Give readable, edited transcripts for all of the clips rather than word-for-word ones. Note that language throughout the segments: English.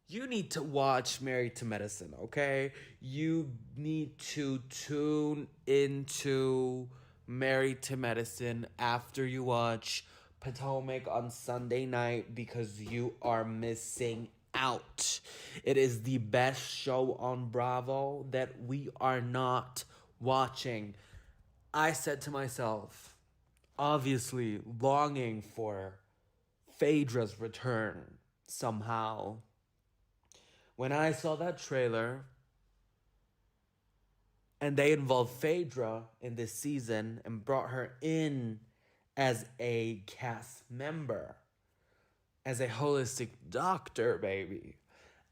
you need to watch Married to Medicine, okay? You need to tune into Married to Medicine after you watch Potomac on Sunday night because you are missing out. It is the best show on Bravo that we are not watching. I said to myself, obviously longing for Phaedra's return somehow. When I saw that trailer and they involved Phaedra in this season and brought her in as a cast member, as a holistic doctor, baby,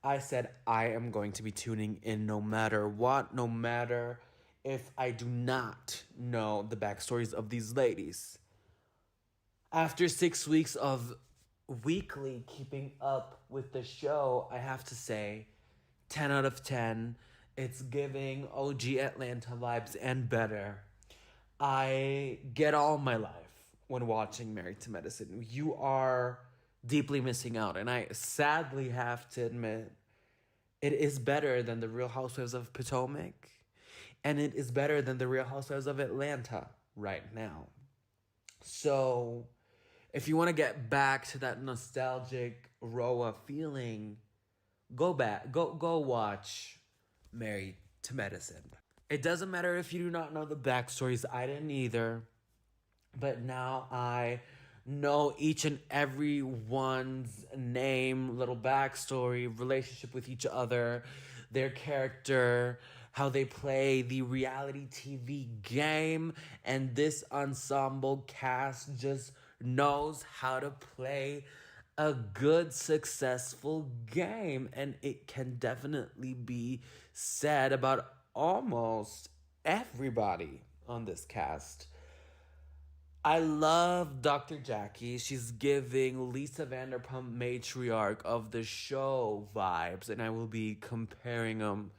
I said I am going to be tuning in no matter what, no matter if I do not know the backstories of these ladies. After 6 weeks of weekly keeping up with the show, I have to say 10 out of 10. It's giving OG Atlanta vibes and better. I get all my life when watching Married to Medicine. You are deeply missing out, and I sadly have to admit it is better than the Real Housewives of Potomac, and it is better than the Real Housewives of Atlanta right now. So if you want to get back to that nostalgic Roa feeling, go watch Married to Medicine. It doesn't matter if you do not know the backstories. I didn't either. But now I know each and every one's name, little backstory, relationship with each other, their character, how they play the reality TV game. And this ensemble cast just knows how to play a good, successful game. And it can definitely be said about almost everybody on this cast. I love Dr. Jackie. She's giving Lisa Vanderpump matriarch of the show vibes, and I will be comparing them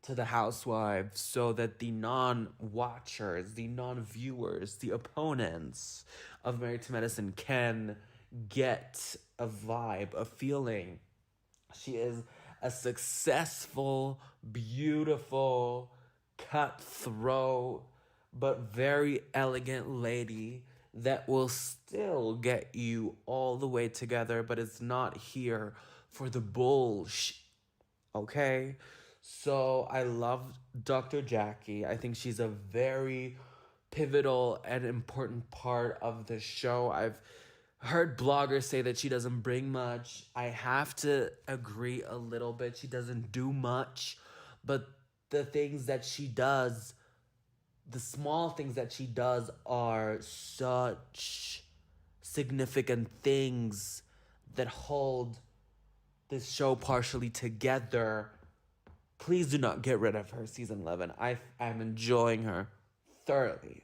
to the housewives so that the non-watchers, the non-viewers, the opponents of Married to Medicine can get a vibe, a feeling. She is a successful, beautiful, cutthroat, but very elegant lady that will still get you all the way together, but it's not here for the bullshit. Okay? So I love Dr. Jackie. I think she's a very pivotal and important part of the show. I've heard bloggers say that she doesn't bring much. I have to agree a little bit. She doesn't do much, but the things that she does, the small things that she does are such significant things that hold this show partially together. Please do not get rid of her season 11. I'm enjoying her thoroughly.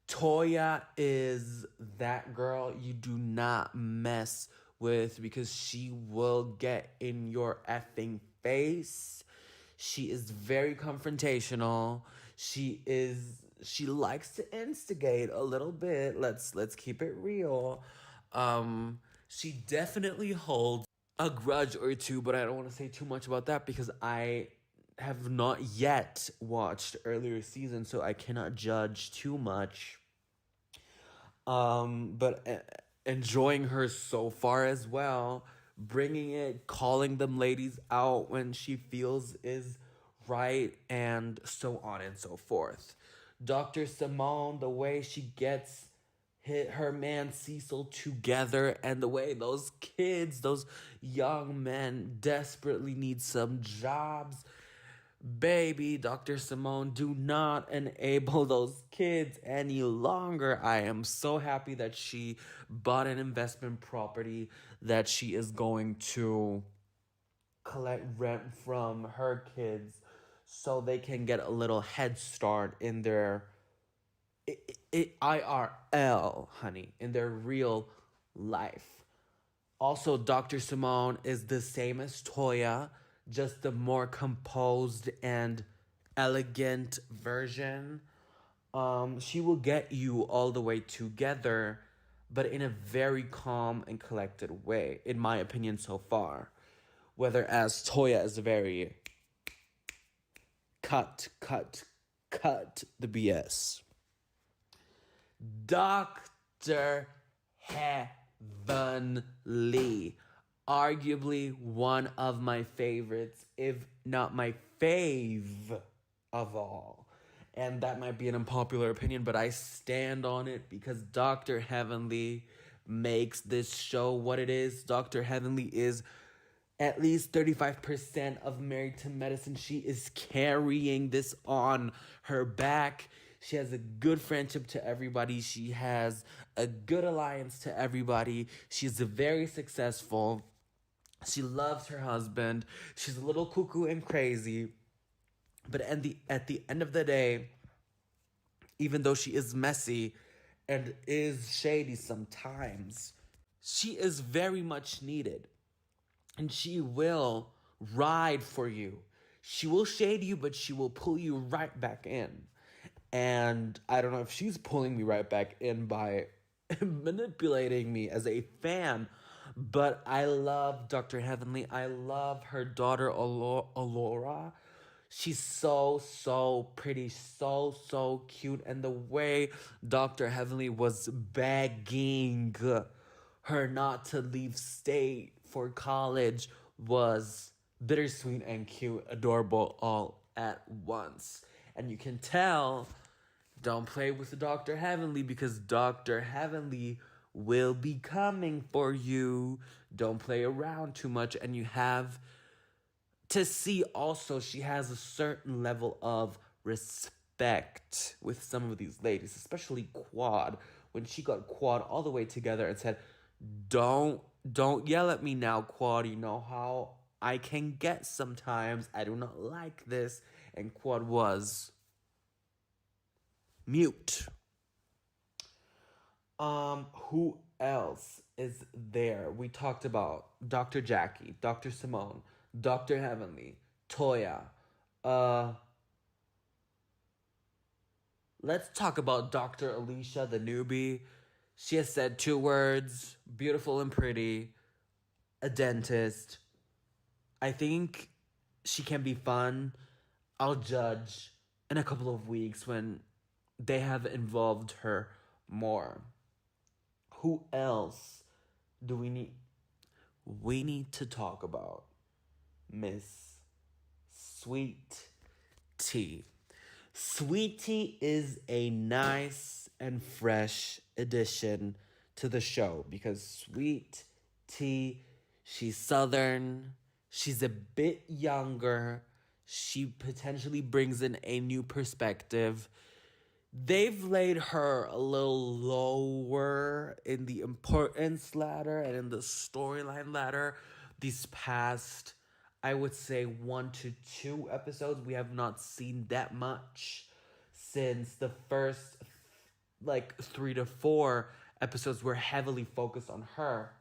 Toya is that girl you do not mess with because she will get in your effing face. She is very confrontational. She likes to instigate a little bit. Let's keep it real. She definitely holds a grudge or two, but I don't want to say too much about that because I have not yet watched earlier seasons, so I cannot judge too much. But enjoying her so far as well, bringing it, calling them ladies out when she feels is right, and so on and so forth. Dr. Simone, the way she gets her man Cecil together, and the way those kids, those young men desperately need some jobs. Baby, Dr. Simone, do not enable those kids any longer. I am so happy that she bought an investment property that she is going to collect rent from her kids so they can get a little head start in their IRL, honey, in their real life. Also, Dr. Simone is the same as Toya, just the more composed and elegant version. She will get you all the way together, but in a very calm and collected way, in my opinion so far. whereas Toya is very cut the BS. Dr. Heavenly, arguably one of my favorites, if not my fave of all. And that might be an unpopular opinion, but I stand on it because Dr. Heavenly makes this show what it is. Dr. Heavenly is at least 35% of Married2Medicine. She is carrying this on her back. She has a good friendship to everybody. She has a good alliance to everybody. She's very successful. She loves her husband. She's a little cuckoo and crazy. But at the end of the day, even though she is messy and is shady sometimes, she is very much needed. And she will ride for you. She will shade you, but she will pull you right back in. And I don't know if she's pulling me right back in by manipulating me as a fan, but I love Dr. Heavenly. I love her daughter, Alora. She's so pretty, so cute. And the way Dr. Heavenly was begging her not to leave state for college was bittersweet and cute, adorable all at once. And you can tell, don't play with Dr. Heavenly because Dr. Heavenly will be coming for you. Don't play around too much. And you have to see also she has a certain level of respect with some of these ladies, especially Quad, when she got Quad all the way together and said, don't yell at me now, Quad. You know how I can get sometimes. I do not like this. And Quad was mute. Who else is there? We talked about Dr. Jackie, Dr. Simone, Dr. Heavenly, Toya. Let's talk about Dr. Alicia, the newbie. She has said 2 words, beautiful and pretty, a dentist. I think she can be fun. I'll judge in a couple of weeks when they have involved her more. Who else do we need? We need to talk about Miss Sweet Tea. Sweet Tea is a nice and fresh addition to the show because Sweet Tea, she's Southern, she's a bit younger, she potentially brings in a new perspective. They've laid her a little lower in the importance ladder and in the storyline ladder these past, I would say, 1 to 2 episodes. We have not seen that much since the first 3 to 4 episodes were heavily focused on her.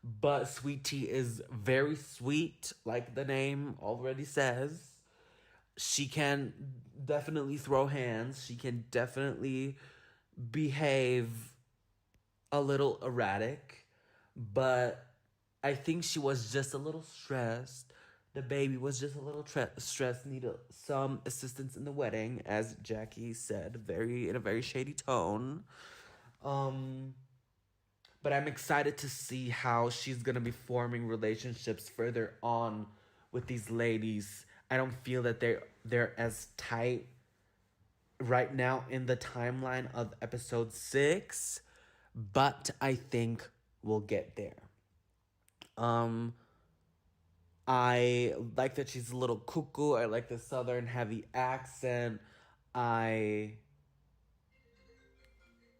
But Sweet Tea is very sweet, like the name already says. She can definitely throw hands. She can definitely behave a little erratic. But I think she was just a little stressed. The baby was just a little stressed, needed some assistance in the wedding, as Jackie said, in a very shady tone. But I'm excited to see how she's going to be forming relationships further on with these ladies. I don't feel that they're as tight right now in the timeline of episode 6, but I think we'll get there. I like that she's a little cuckoo. I like the southern heavy accent. I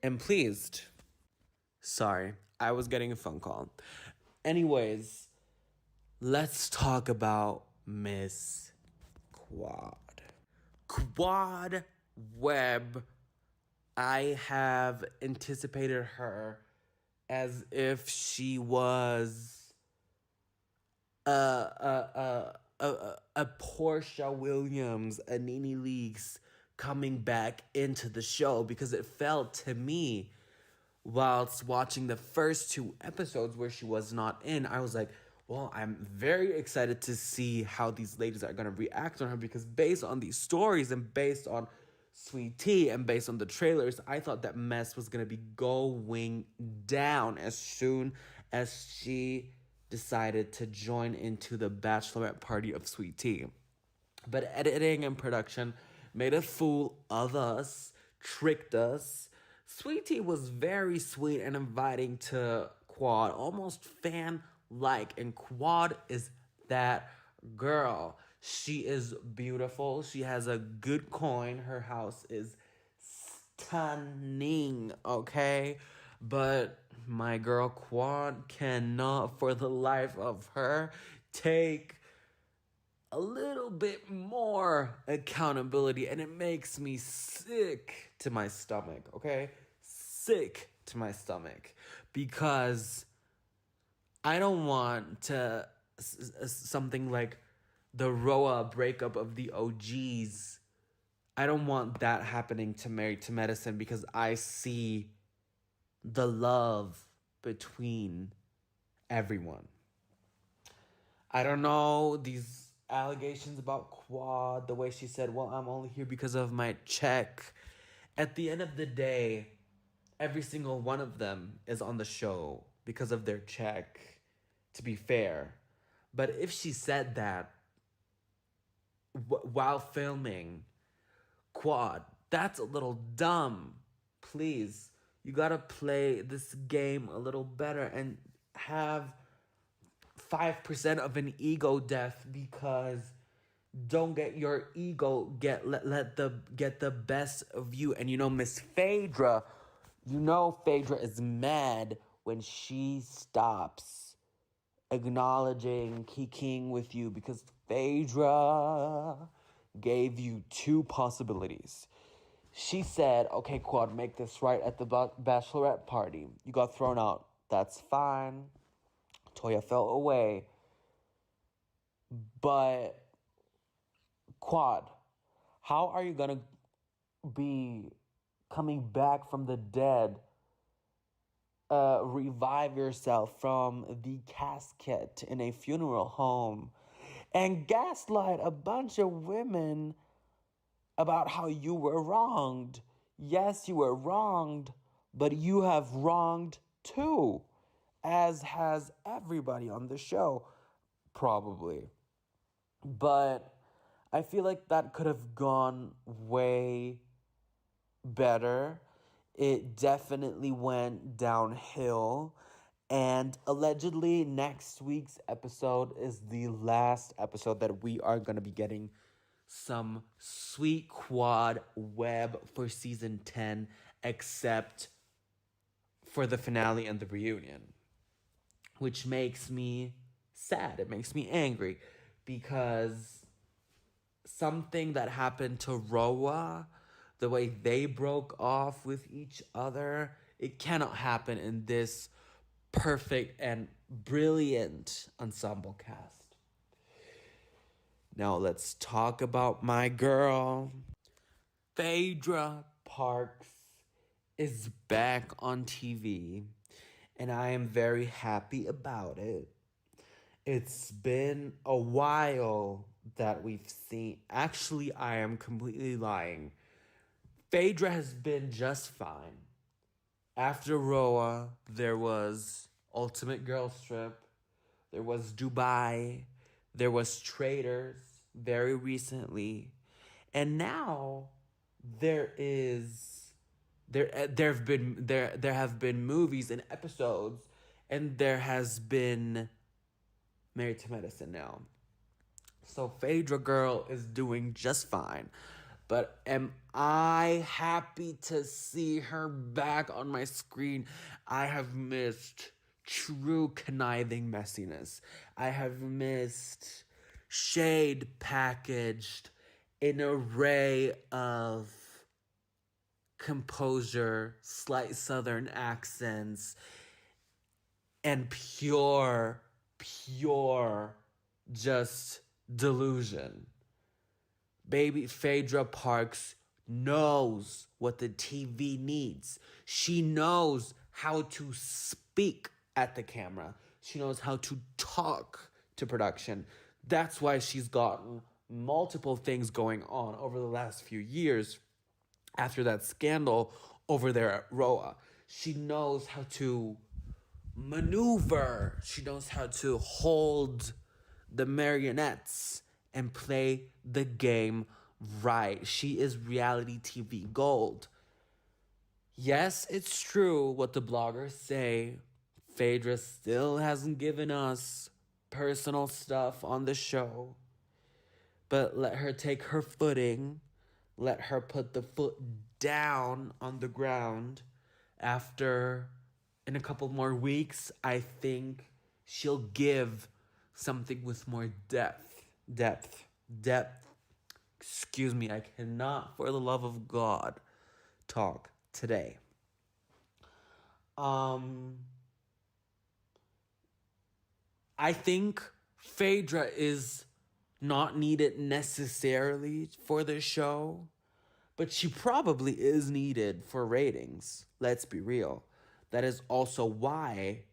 am pleased. Sorry, I was getting a phone call. Anyways, let's talk about Miss Quad. Quad Webb. I have anticipated her as if she was a Portia Williams, a Nene Leakes coming back into the show, because it felt to me, whilst watching the first 2 episodes where she was not in, I was like, Well, I'm very excited to see how these ladies are going to react on her, because based on these stories and based on Sweet Tea and based on the trailers, I thought that mess was going to be going down as soon as she decided to join into the bachelorette party of Sweet Tea. But editing and production made a fool of us, tricked us. Sweet Tea was very sweet and inviting to Quad, almost fan-like. And Quad is that girl. She is beautiful. She has a good coin. Her house is stunning, okay? But my girl Quad cannot, for the life of her, take a little bit more accountability, and it makes me sick to my stomach, okay? Sick to my stomach, because I don't want to something like the Roa breakup of the OGs. I don't want that happening to Married2Medicine, because I see the love between everyone. I don't know these allegations about Quad, the way she said, well, I'm only here because of my check. At the end of the day, every single one of them is on the show because of their check, to be fair. But if she said that while filming Quad, that's a little dumb. Please, you gotta play this game a little better and have 5% of an ego death, because don't get your ego get the best of you. And Miss Phaedra, Phaedra is mad when she stops acknowledging kikiing with you, because Phaedra gave you two possibilities. She said, okay, Quad, make this right at the bachelorette party. You got thrown out. That's fine. Toya fell away. But Quad, how are you going to be coming back from the dead, revive yourself from the casket in a funeral home, and gaslight a bunch of women about how you were wronged? Yes, you were wronged, but you have wronged too, as has everybody on the show, probably. But I feel like that could have gone way better. It definitely went downhill. And allegedly, next week's episode is the last episode that we are going to be getting some sweet Quad web for season 10, except for the finale and the reunion, which makes me sad. It makes me angry, because something that happened to Roa, the way they broke off with each other, it cannot happen in this perfect and brilliant ensemble cast. Now let's talk about my girl. Phaedra Parks is back on TV, and I am very happy about it. It's been a while that we've seen. Actually, I am completely lying. Phaedra has been just fine. After Roa, there was Ultimate Girls Trip, there was Dubai, there was Traitors very recently, and now there have been movies and episodes, and there has been Married2Medicine now. So Phaedra girl is doing just fine. But am I happy to see her back on my screen? I have missed true conniving messiness. I have missed shade packaged in an array of composure, slight southern accents, and pure just delusion. Baby Phaedra Parks knows what the TV needs. She knows how to speak at the camera. She knows how to talk to production. That's why she's gotten multiple things going on over the last few years after that scandal over there at Roa. She knows how to maneuver. She knows how to hold the marionettes and play the game right. She is reality TV gold. Yes, it's true what the bloggers say. Phaedra still hasn't given us personal stuff on the show. But let her take her footing. Let her put the foot down on the ground. After, in a couple more weeks, I think she'll give something with more depth. Excuse me, I cannot, for the love of God, talk today. I think Phaedra is not needed necessarily for the show, but she probably is needed for ratings. Let's be real. That is also why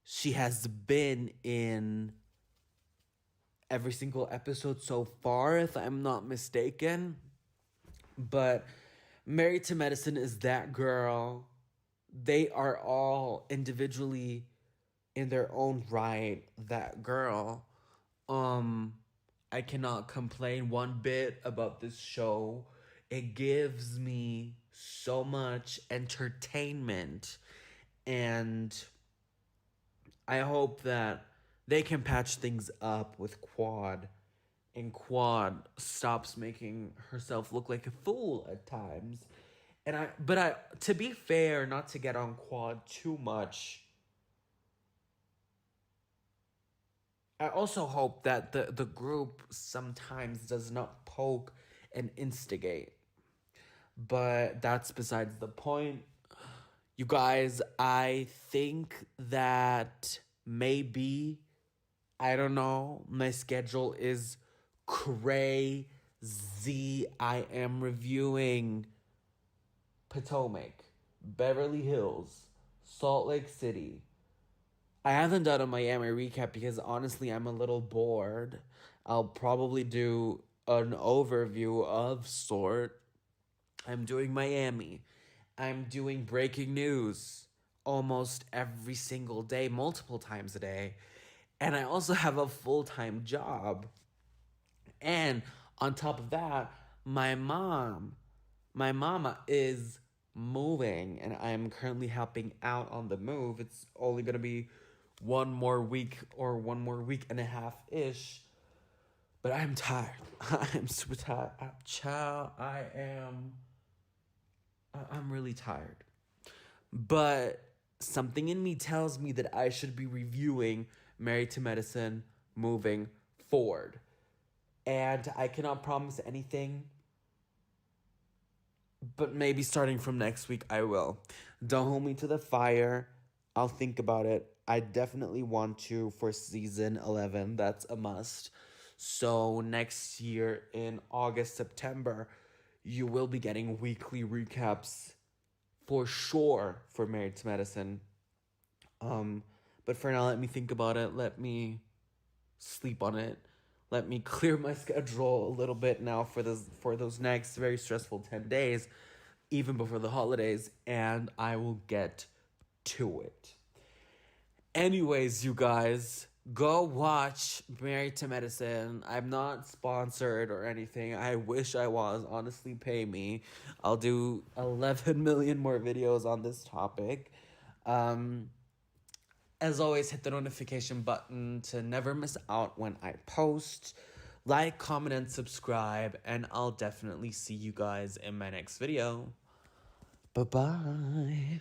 she has been in every single episode so far, if I'm not mistaken. But Married2Medicine is that girl. They are all individually in their own right that girl. I cannot complain one bit about this show. It gives me so much entertainment, and I hope that they can patch things up with Quad, and Quad stops making herself look like a fool at times. But to be fair, not to get on Quad too much, I also hope that the group sometimes does not poke and instigate. But that's besides the point. You guys, I think that maybe, I don't know, my schedule is crazy. I am reviewing Potomac, Beverly Hills, Salt Lake City. I haven't done a Miami recap because honestly I'm a little bored. I'll probably do an overview of sort. I'm doing Miami. I'm doing breaking news almost every single day, multiple times a day. And I also have a full-time job. And on top of that, my mama is moving, and I'm currently helping out on the move. It's only going to be one more week and a half-ish. But I'm tired. I'm super tired. I'm really tired. But something in me tells me that I should be reviewing Married2Medicine moving forward. And I cannot promise anything, but maybe starting from next week I will. Don't hold me to the fire. I'll think about it. I definitely want to for season 11. That's a must. So next year in August, September, you will be getting weekly recaps for sure for Married2Medicine. But for now, let me think about it. Let me sleep on it. Let me clear my schedule a little bit now for those next very stressful 10 days, even before the holidays, and I will get to it. Anyways, you guys, go watch Married2Medicine. I'm not sponsored or anything. I wish I was. Honestly, pay me. I'll do 11 million more videos on this topic. As always, hit the notification button to never miss out when I post. Like, comment, and subscribe, and I'll definitely see you guys in my next video. Bye-bye.